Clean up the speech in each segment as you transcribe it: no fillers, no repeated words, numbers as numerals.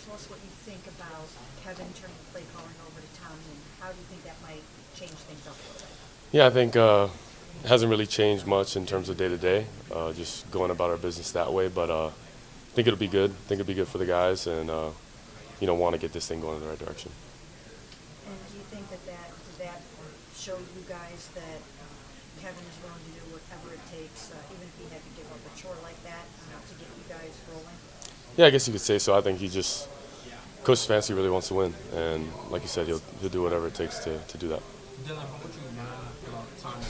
tell us what you think about Kevin turning play calling over to Tommy, and how do you think that might change things up a little bit? Yeah, I think it hasn't really changed much in terms of day to day. Just going about our business that way, but I think it'll be good. I think it'll be good for the guys, and want to get this thing going in the right direction. And do you think that show you guys that Kevin is willing to do whatever it takes, even if he had to give up a chore like that, to get you guys rolling? Yeah, I guess you could say so. I think Coach Stefanski really wants to win, and like you said, he'll do whatever it takes to do that. Dillon, from what you learned about Tommy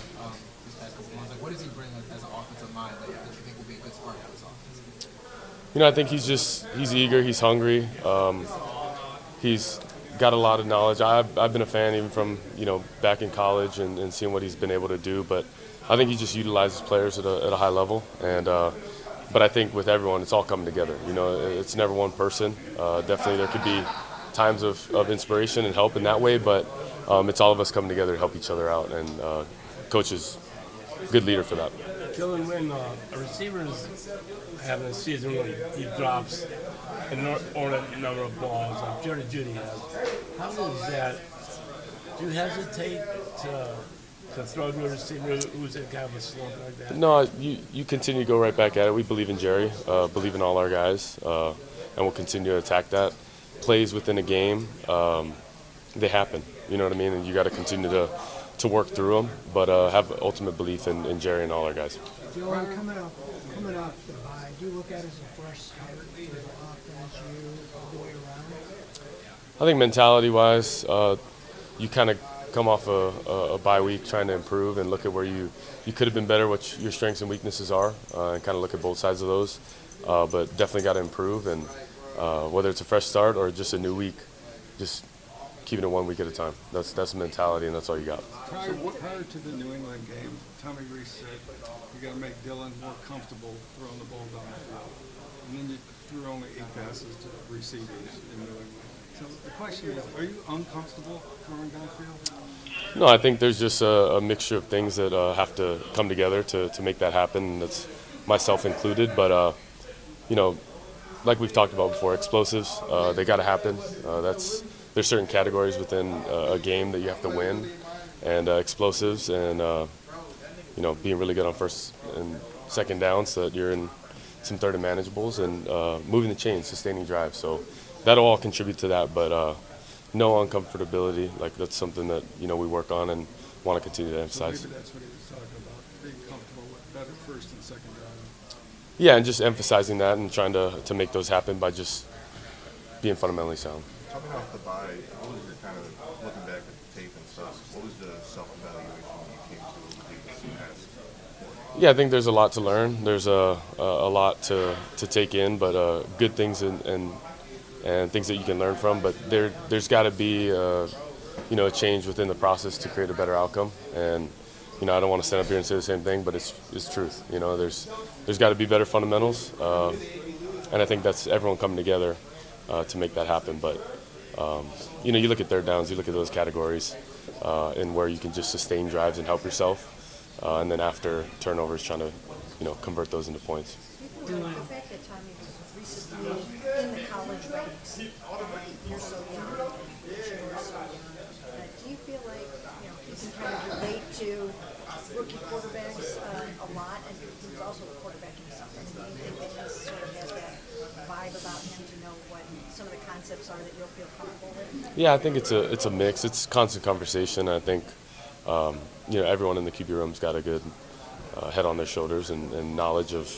these past couple months, like what does he bring as an offensive mind that you think will be a good spark for this offense? I think he's eager, he's hungry, he's got a lot of knowledge. I've been a fan even from back in college and seeing what he's been able to do, but I think he just utilizes players at a high level, and but I think with everyone, it's all coming together. It's never one person. Definitely there could be times of inspiration and help in that way, but it's all of us coming together to help each other out, and Coach is a good leader for that. Dillon, when a receiver is having a season where he drops an inordinate number of balls, like Jerry Judy has, how does that, do you hesitate to throw to a receiver who's in kind of a slump like that? No, you continue to go right back at it. We believe in Jerry, believe in all our guys, and we'll continue to attack that. Plays within a game, they happen. You know what I mean? And you got to continue to work through them, but have ultimate belief in Jerry and all our guys. Dillon, coming off the bye, do you look at it as a fresh start for the offense, you all the way around? I think mentality-wise, you kind of come off a bye week trying to improve and look at where you could have been better, what your strengths and weaknesses are, and kind of look at both sides of those. But definitely got to improve, and whether it's a fresh start or just a new week, just keeping it 1 week at a time. That's the mentality, and that's all you got. Prior to the New England game, Tommy Reese said you got to make Dillon more comfortable throwing the ball down the field. And then you threw only 8 passes to receivers in New England. So the question is, are you uncomfortable throwing downfield? No, I think there's just a mixture of things that have to come together to make that happen, and that's myself included. But, like we've talked about before, explosives, they got to happen. There's certain categories within a game that you have to win, and explosives, and being really good on first and second down so that you're in some third and manageables, and moving the chains, sustaining drives. So that'll all contribute to that, but no uncomfortability. Like, that's something that we work on and want to continue to emphasize. So maybe that's what he was talking about, being comfortable with better first and second drive. Yeah, and just emphasizing that and trying to make those happen by just being fundamentally sound. Coming off the bye, what was your kind of looking back at the tape and stuff? What was the self-evaluation when you came to the past? Yeah, I think there's a lot to learn. There's a lot to take in, but good things and things that you can learn from. But there's got to be a change within the process to create a better outcome. And I don't want to stand up here and say the same thing, but it's truth. There's got to be better fundamentals, and I think that's everyone coming together to make that happen. But you look at third downs, you look at those categories, and where you can just sustain drives and help yourself, and then after turnovers, trying to convert those into points. The fact that Tommy was recently in the college ranks, you're so young, you're so young. Do you feel like you can kind of relate to rookie quarterbacks a lot, and he's also a quarterback himself? And do you think that he sort of has that vibe about him to know what some of the concepts are that you'll feel comfortable with? Yeah, I think it's a mix. It's constant conversation. I think everyone in the QB room's got a good head on their shoulders and knowledge of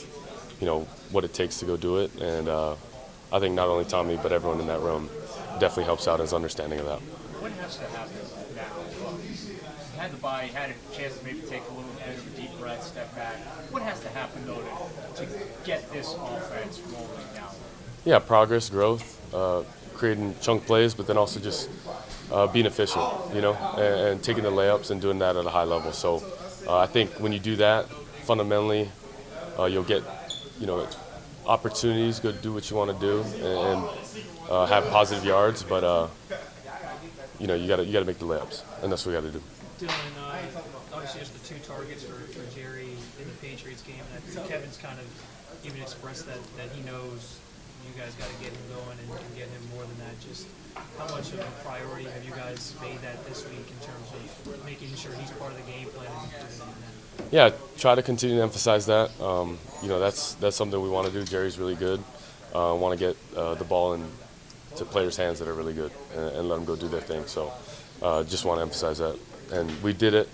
what it takes to go do it. And I think not only Tommy but everyone in that room definitely helps out his understanding of that. What has to happen now? You had the bye, you had a chance to maybe take a little bit of a deep breath, step back. What has to happen though to get this offense rolling now? Yeah, progress, growth, creating chunk plays, but then also just being efficient, and taking the layups and doing that at a high level. So I think when you do that, fundamentally, you'll get, opportunities, go do what you want to do, and have positive yards. But you got to make the layups, and that's what we got to do. Dillon, obviously there's the 2 targets for Jerry in the Patriots game, and I think Kevin's kind of even expressed that he knows You guys got to get him going and get him more than that. Just how much of a priority have you guys made that this week in terms of making sure he's part of the game plan and including him in that? Yeah, try to continue to emphasize that. That's something we want to do. Jerry's really good. Want to get the ball into players' hands that are really good and let them go do their thing. So just want to emphasize that. And we did it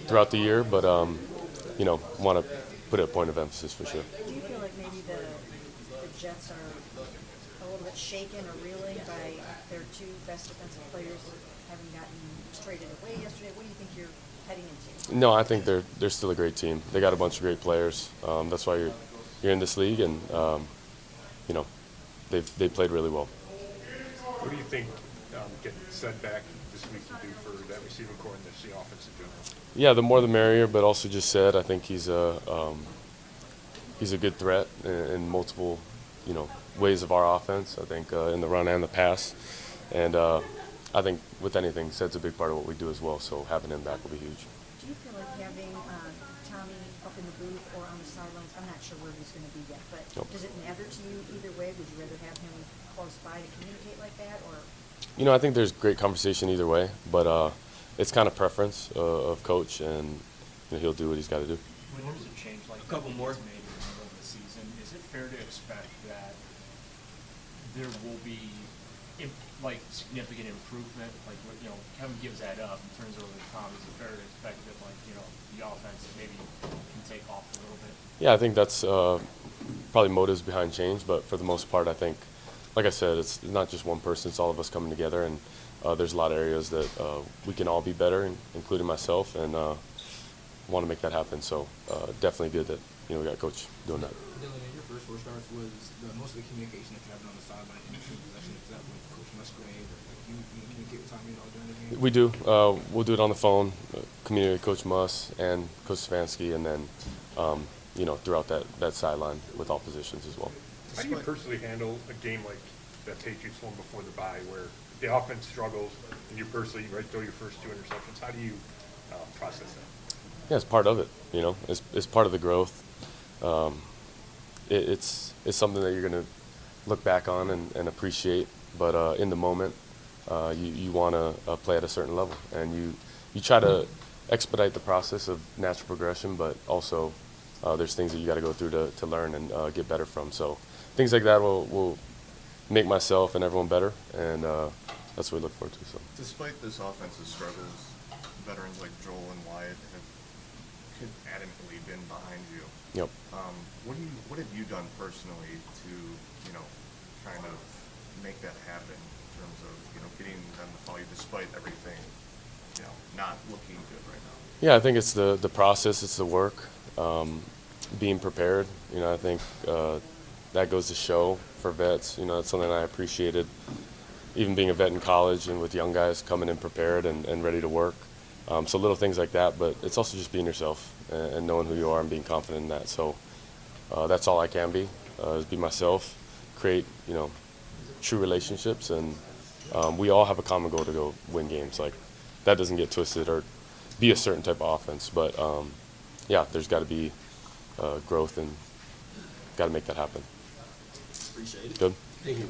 throughout the year, but want to put a point of emphasis for sure. Do you feel like maybe the Jets are a little bit shaken or reeling by their two best defensive players having gotten traded away yesterday? What do you think you're heading into? No, I think they're still a great team. They got a bunch of great players. That's why you're in this league, and they played really well. What do you think getting sent back this week can do for that receiving core and the offense in general? Yeah, the more the merrier. But also just said, I think he's a good threat in multiple ways of our offense. I think in the run and the pass, and I think with anything, Sed's a big part of what we do as well. So having him back will be huge. Do you feel like having Tommy up in the booth or on the sidelines? I'm not sure where he's going to be yet, but Nope. Does it matter to you either way? Would you rather have him close by to communicate like that, or? I think there's great conversation either way, but it's kind of preference of coach, and he'll do what he's got to do. When there's a change like Couple that more. that's made in the middle of the season, is it fair to expect that there will be significant improvement? Like Kevin gives that up and turns over to Tom. Is it fair to expect that the offense maybe can take off a little bit? Yeah, I think that's probably motives behind change, but for the most part, I think, like I said, it's not just one person, it's all of us coming together, and there's a lot of areas that we can all be better, including myself, and want to make that happen. So definitely good that we got Coach doing that. Dillon, in your first 4 starts, was most of the communication that you have on the sideline in between possessions, is that with Coach Musgrave? You communicate with Tommy at all during the game? We do. We'll do it on the phone, communicate with Coach Muss and Coach Stefanski, and then throughout that sideline with all positions as well. How do you personally handle a game like that Patriots one before the bye, where the offense struggles and you personally throw your first 2 interceptions? How do you process that? Yeah, it's part of it. It's part of the growth. It's something that you're going to look back on and appreciate, but in the moment, you want to play at a certain level, and you try to expedite the process of natural progression, but also there's things that you got to go through to learn and get better from. So things like that will make myself and everyone better, and that's what we look forward to. So, Despite this offense's struggles, veterans like Joel and Wyatt have adamantly been behind you. Yep. What have you done personally to kind of make that happen in terms of getting them to follow you despite everything not looking good right now? Yeah, I think it's the process, it's the work, being prepared. I think that goes to show for vets. It's something I appreciated, even being a vet in college and with young guys coming in prepared and ready to work. So little things like that, but it's also just being yourself and knowing who you are and being confident in that. So that's all I can be, is be myself, create true relationships, and we all have a common goal to go win games. Like, that doesn't get twisted or be a certain type of offense, but yeah, there's got to be growth and got to make that happen. Appreciate it. Good. Thank you.